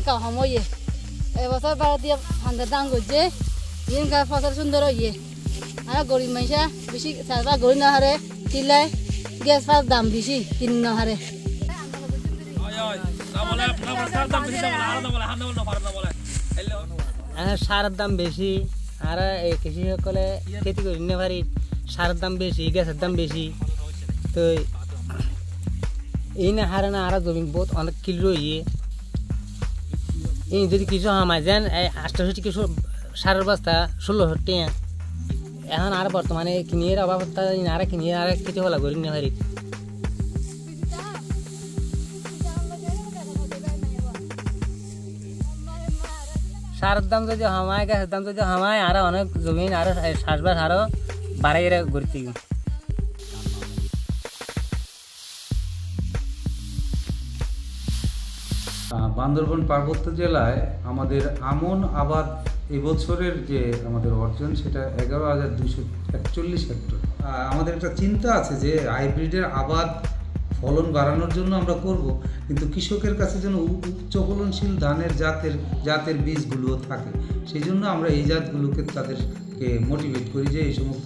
Cow সময়ে এবছর বারো দিয়ে ঠান্ডার দাম করছে ইন গাছ ফসল সুন্দর হইয়ে আর গরিব মাইসা বেশি চাষবাস গরি না হারে চিল্লাই গ্যাস ফাস দাম বেশি কিন না হারে সারের দাম বেশি আর এই কৃষকসকলে খেতি করি না পারি সারের দাম বেশি গ্যাসের দাম বেশি তো এই না হারে না আর জমি বহুত অনেক কিলো ইয়ে এই যদি কিছু হামাই যান এই ৮৮০ কিছু সারের বস্তা ১৬০০ টাকা এখন আর বর্তমানে কিনিয়ে অভাবতা আর কিনিয়ে আর কিছু হলা করি না পারি সারের দাম যদি হামায় গ্যাসের দাম যদি হামায় আর অনেক জমিন আরো চাষবাস আরো বাড়াই ঘুরতে বান্দরবান পার্বত্য জেলায় আমাদের আমন আবাদ এবছরের যে আমাদের অর্জন সেটা ১১,২৪১ হেক্টর। আমাদের একটা চিন্তা আছে যে হাইব্রিডের আবাদ ফলন বাড়ানোর জন্য আমরা করব, কিন্তু কৃষকের কাছে যেন উচ্চ ফলনশীল ধানের জাতের বীজগুলোও থাকে, সেই জন্য আমরা এই জাতগুলোকে তাদেরকে মোটিভেট করি যে এই সমস্ত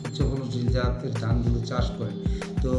উচ্চ ফলনশীল জাতের ধানগুলো চাষ করে। তো